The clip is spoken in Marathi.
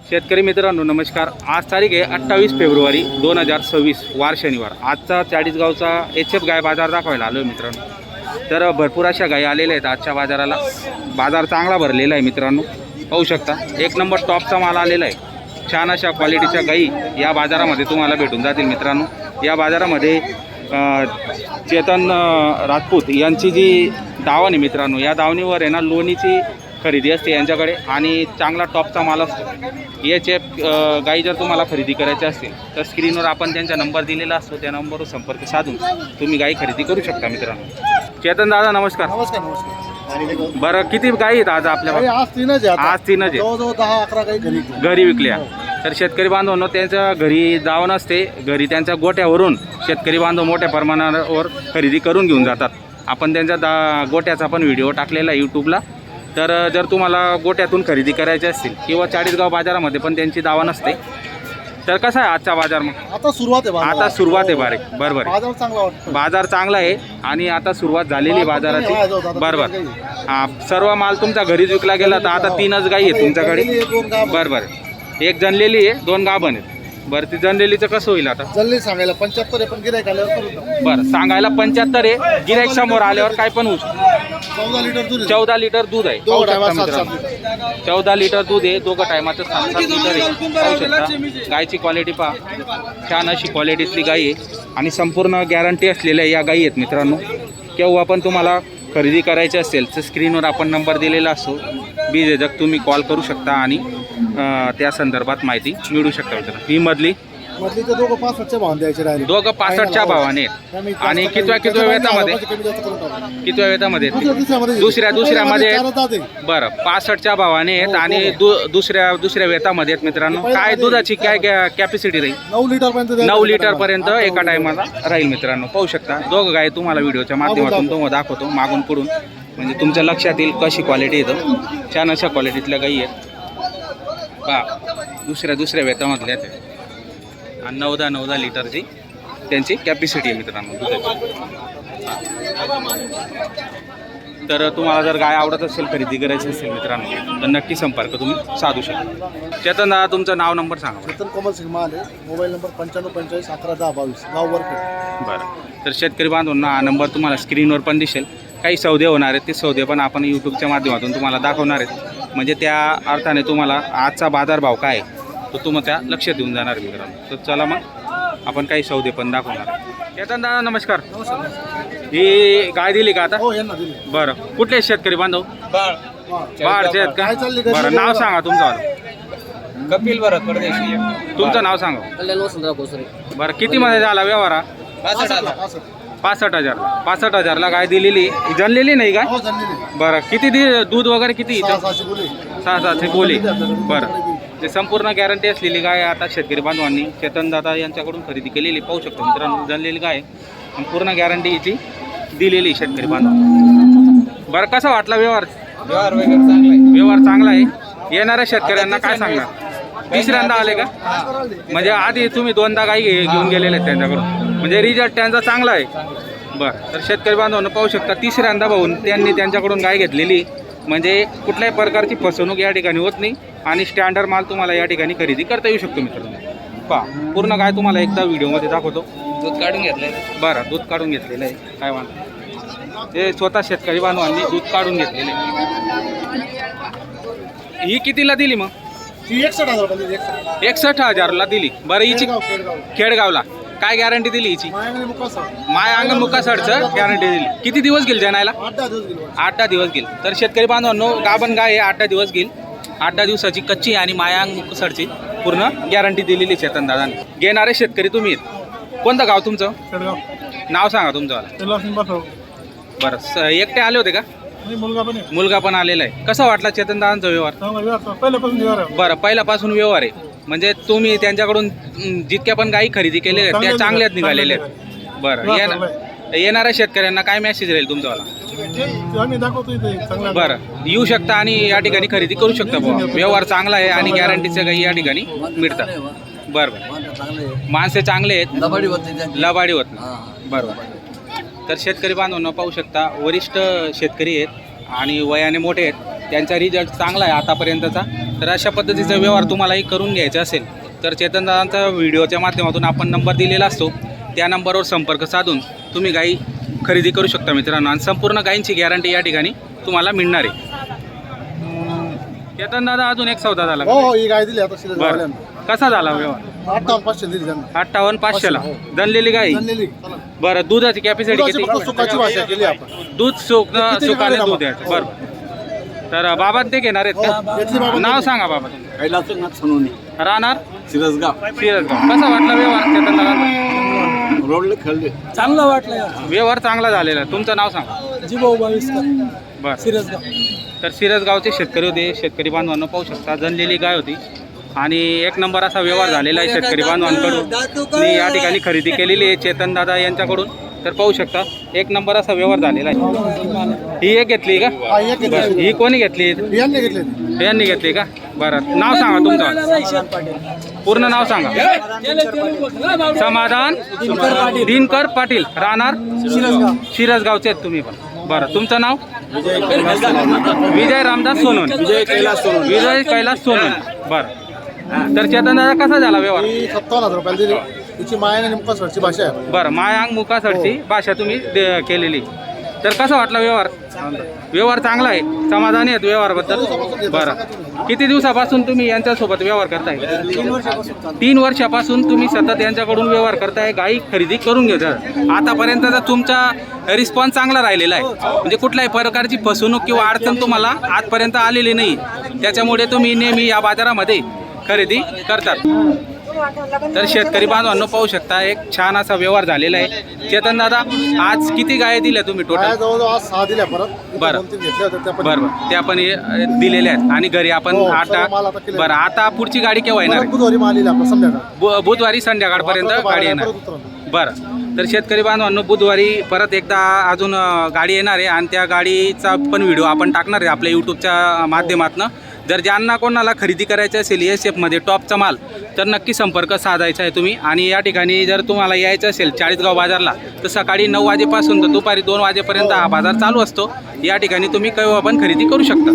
शेतकरी मित्रांनो नमस्कार। आज तारीख आहे 28 फेब्रुवारी 2026 वार शनिवार। आजचा चाळीसगावचा HF गाय बाजार दाखवायला आलो आहे मित्रांनो। तर भरपूर अशा गायी आलेल्या आहेत आजच्या बाजाराला। बाजार चांगला भरलेला आहे मित्रांनो, पाहू शकता एक नंबर टॉपचा माल आलेला आहे। छान अशा क्वालिटीच्या गायी या बाजारामध्ये तुम्हाला भेटून जातील मित्रांनो। या बाजारामध्ये चेतन राजपूत यांची जी दावण आहे मित्रांनो, या दावणीवर आहे ना लोणीची खरेदी असते यांच्याकडे आणि चांगला टॉपचा माल असतो। याचे गाई जर तुम्हाला खरेदी करायची असतील तर स्क्रीनवर आपण त्यांचा नंबर दिलेला असतो, त्या नंबरवर संपर्क साधून तुम्ही गाई खरेदी करू शकता मित्रांनो। चेतन दादा नमस्कार। नमस्कार नमस्कार। बरं, किती गाई आहेत आज आपल्याकडे? आज तीनच आहे। आज तीनच आहे। 10-11 गाई घरी विकल्या। तर शेतकरी बांधवांनो त्यांच्या घरी जावं नसते, घरी त्यांच्या गोट्यावरून शेतकरी बांधव मोठ्या प्रमाणावर खरेदी करून घेऊन जातात। आपण त्यांच्या गोट्याचा पण व्हिडिओ टाकलेला आहे यूट्यूबला। तर जर तुम्हाला गोट्यातून खरेदी करायची असतील किंवा चाळीसगाव बाजारामध्ये पण त्यांची दावा नसते तर कसा आहे आजचा बाजार? मग आता सुरुवात आहे आता सुरुवात आहे बारीक बरोबर आहे। बाजार चांगला वाटतो, बाजार चांगला आहे आणि आता सुरुवात झालेली आहे बाजाराची बरोबर। हा सर्व माल तुमचा घरीच विकला गेला तर आता तीनच गाई आहेत तुमच्याकडे बरोबर। एक जनलेली आहे, 2 गाभण आहेत। बरं, ती जनलेलीचं कसं होईल आता? जल्ली सांगायला 75 आहे, पण गिरायक आल्यावर करू। बरं, सांगायला 75 आहे, गिरायक समोर आल्यावर काय पण होऊ शकतं। 14 लिटर दूध 14 लिटर दूध आहे, दोघं पाहू शकता टायमात मित्रांनो। 7-7 14 लिटर दूध आहे, दोघं टायमाचं 7-7 लिटर आहे, पाहू शकता। गायची क्वालिटी पहा, छान अशी क्वालिटीतली गाई आहे आणि संपूर्ण गॅरंटी असलेल्या या गाई आहेत मित्रांनो। केव्हा पण तुम्हाला खरेदी करायची असेल तर स्क्रीनवर आपण नंबर दिलेला असतो, बिनझिजक तुम्ही कॉल करू शकता आणि त्या संदर्भात माहिती मिळू शकता मित्रांनो। ही मधली तर दोघं 65 भाव द्यायचे राहिले, दोघं 65च्या भावाने आहेत। आणि कितव्या वेतामध्ये दुसऱ्यामध्ये बरं 65च्या भावाने आहेत आणि दुसऱ्या वेतामध्ये आहेत मित्रांनो। काय दुधाची काय कॅपॅसिटी राहील? 9 लिटर पर्यंत 9 लिटर पर्यंत एका टायमाला राहील मित्रांनो, पाहू शकता। दोघं गाय तुम्हाला व्हिडिओच्या माध्यमातून तुम्हाला दाखवतो मागून पुढून, म्हणजे तुमच्या लक्षात येईल कशी क्वालिटी येतं। छान अशा क्वालिटीतल्या गाई आहेत पहा, दुसऱ्या वेतामधल्या आहेत आणि 9-10 लिटरची त्यांची कॅपॅसिटी आहे मित्रांनो दुधाची। तर तुम्हाला जर गाय आवडत असेल, खरेदी करायची असेल मित्रांनो तर नक्की संपर्क तुम्ही साधू शकता। चेतन दादा तुमचं नाव नंबर सांगा। चेतन कोमल सिंग माल आहे, मोबाईल नंबर 9545111022, गाव वरखेड। बरं, तर शेतकरी बांधवांना हा नंबर तुम्हाला स्क्रीनवर पण दिसेल। काही सौदे होणार आहेत, ते सौदे पण आपण यूट्यूबच्या माध्यमातून तुम्हाला दाखवणार आहेत, म्हणजे त्या अर्थाने तुम्हाला आजचा बाजारभाव काय आहे तो तुम्हाला त्या लक्षात येऊन जाणार मित्रांनो। तर चला मग आपण काही सौदे पण दाखवणार आहे। चेतन दादा नमस्कार। ही गाय दिली का आता? हो, यांना दिली। बरं, कुठले शेतकरी बांधव? बाळचे आहेत का? बरं, नाव सांगा तुमचं। कपिल भरत परदेशी। तुमचं नाव सांगा। कल्याण वसंतराव कोसरे। बरं, किती मध्ये झाला व्यवहार? 65,000ला गाय दिलेली, जनलेली नाही का? बरं, किती दूध वगैरे किती? 6-7 बोली। बरं, ते संपूर्ण गॅरंटी असलेली गाय आता शेतकरी बांधवांनी चेतन दादा यांच्याकडून खरेदी केलेली, पाहू शकतो मित्रांनो। जनलेली गाय पूर्ण गॅरंटी याची दिलेली शेतकरी बांधव। बरं, कसा वाटला व्यवहार? व्यवहार वगैरे चांगला आहे। व्यवहार चांगला आहे। येणाऱ्या शेतकऱ्यांना काय सांगणार? तिसऱ्यांदा आले का? म्हणजे आधी तुम्ही 2दा गाई घेऊन गेलेले आहेत त्यांच्याकडून, म्हणजे रिझल्ट त्यांचा चांगला आहे। बरं, तर शेतकरी बांधवांना पाहू शकता 3ऱ्यांदा भाऊन त्यांनी त्यांच्याकडून गाय घेतलेली, म्हणजे कुठल्याही प्रकारची फसवणूक या ठिकाणी होत नाही आणि स्टँडर्ड माल तुम्हाला या ठिकाणी खरेदी करता येऊ शकतो मित्रांनो। पहा, पूर्ण गाय तुम्हाला एकदा व्हिडिओमध्ये दाखवतो। दूध काढून घेतलंय। बरं, दूध काढून घेतलेलं आहे, काय वाटतं ते स्वतः शेतकरी बांधवांनी दूध काढून घेतलेले। ही कितीला दिली मग? 61,000ला दिली। बरं, हिची खेडगावला काय गॅरंटी दिली हिची? माय अंगण मुकासडचं गॅरंटी दिली। किती दिवस घेईल जनायला? 8-10 दिवस घेईल। तर शेतकरी बांधवांनो गाभण गाय आहे, 8-10 दिवस घेईल। 8-10 दिवसाची कच्ची आणि मायांग मुकुसडची पूर्ण गॅरंटी दिलेली चेतन दादाने। घेणारे शेतकरी तुम्ही आहेत। कोणतं गाव तुमचं? नाव सांगा तुमचं। बरं, एकटे आले होते का? मुलगा पण आलेला आहे। कसा वाटला चेतन दादांचा व्यवहार? बरं, पहिल्यापासून व्यवहार आहे, म्हणजे तुम्ही त्यांच्याकडून जितक्या पण गायी खरेदी केलेल्या आहेत त्या चांगल्याच निघालेल्या आहेत। बरं, येणाऱ्या शेतकऱ्यांना काय मेसेज राहील तुमचावाला? बरं, येऊ शकता आणि या ठिकाणी खरेदी करू शकता। व्यवहार चांगला आहे आणि गॅरंटीच्या गायी या ठिकाणी मिळतात। बरं, माणसे चांगले आहेत, लबाडी होत नाही। बरोबर, तर शेतकरी बांधवांना पाहू शकता वरिष्ठ शेतकरी आहेत आणि वयाने मोठे आहेत, त्यांचा रिझल्ट चांगला आहे आतापर्यंतचा। तर अशा पद्धतीचा व्यवहार तुम्हालाही करून घ्यायचा असेल तर चेतनदादांचा व्हिडिओच्या माध्यमातून आपण नंबर दिलेला असतो, त्या नंबरवर संपर्क साधून तुम्ही गाई खरेदी करू शकता मित्रांनो. आणि संपूर्ण गायींची गॅरंटी या ठिकाणी तुम्हाला मिळणार आहे. चेतनदादा अजून एक सौदा झाला का? हो ही गाय दिली आता शिरस बरं, गावल्यांना कसा झाला व्यवहार? 58,500 दिली त्यांना. 58,500ला हो. जनलेली गाई. जनलेली. बरं, दुधाची कॅपॅसिटी दुधाची किती? फक्त सुकाची भाषा केली आपण. दूध किती सुकाने गाडी दूध ना द्यायचं. बरं, तर बाबा ते घेणार आहेत हो, घेतली का? बाबा. नाव सांगा बाबा. कैलासनाथ सोनवणे राहणार सिरसगाव सिरसगाव. कसा वाटला व्यवहार चेतनदादा? रोडले खेळले. चांगलं वाटलं. व्यवहार चांगला झालेला आहे. तुमचं नाव सांगा. जीभाऊ 22 बरं, सिरसगाव. तर सिरसगावचे शेतकरी होते. शेतकरी बांधवांना पाहू शकता जनलेली गाय होती आणि एक नंबर असा व्यवहार झालेला आहे शेतकरी बांधवांकडून. मी या ठिकाणी खरेदी केलेली आहे चेतनदादा यांच्याकडून. तर पाहू शकता एक नंबर असा व्यवहार झालेला आहे. ही एक घेतली का? हा, एक घेतली. बरं, ही कोणी घेतली? यांनी घेतले. यांनी घेतली का? बरं, नाव सांगा तुमचं. पूर्ण नाव सांगा. समाधान दिनकर पाटील. राहणार शिरसगावचे आहेत तुम्ही पण. बरं, तुमचं नाव? विजय रामदास सोनवणे. विजय कैलास सोनवणे. बरं, तर चेतनदादा कसा झाला व्यवहार? ही 57,000 रुपयाला दिली. तिची मायाने नेमका सरची भाषा आहे. बरं, मायांग मुकासरची भाषा तुम्ही केलेली. तर कसा वाटला व्यवहार? व्यवहार चांगला आहे, समाधानी आहेत व्यवहाराबद्दल. बरं, किती दिवसापासून तुम्ही यांच्यासोबत व्यवहार करताय? 3 वर्षापासून तुम्ही सतत यांच्याकडून व्यवहार करताय, गाई खरेदी करून घेता. आतापर्यंतचा तुमचा रिस्पॉन्स चांगाला राहिलेला आहे, म्हणजे कुठल्याही प्रकारची फसवणूक किंवा अडचण तुम्हाला आजपर्यंत आलेली नाही. त्याच्यामुळे तुम्ही नेहमी या बाजारामध्ये खरेदी करतात. तर शेतकरी बांधवांनो पाहू शकता एक छान असा व्यवहार झालेला आहे. चेतनदादा आज किती गाय दिल्या तुम्ही गाया टोटल? जवळजवळ आज 6 दिल्या परत. बरं. 2-3 घेतल्या होत्या त्या पण. बरं, ते आपण दिलेले आहेत आणि घरी आपण हो, आता. सर्व माल आता केलेला. बरं, आता पुढची गाडी केव्हा येणार परत आहे? बुधवारी माल येईल आपला संध्याकाळ. बुधवारी संध्याकाळपर्यंत गाडी येणार. परत उतरवणार. बरं, तर शेतकरी बांधवांनो बुधवारी परत एकदा अजून गाडी येणार आहे आणि त्या गाडीचा पण व्हिडिओ आपण टाकणार आहे आपल्या यूट्यूबच्या माध्यमातून. जर ज्यांना कोणाला खरेदी करायचं असेल SF टॉपचा माल तर नक्की संपर्क साधायचा आहे तुम्ही. आणि या ठिकाणी जर तुम्हाला यायचं असेल चाळीसगाव बाजारला तर सकाळी 9 वाजेपासून तर दुपारी 2 वाजेपर्यंत हा बाजार चालू असतो. या ठिकाणी तुम्ही केव्हा पण खरेदी करू शकता.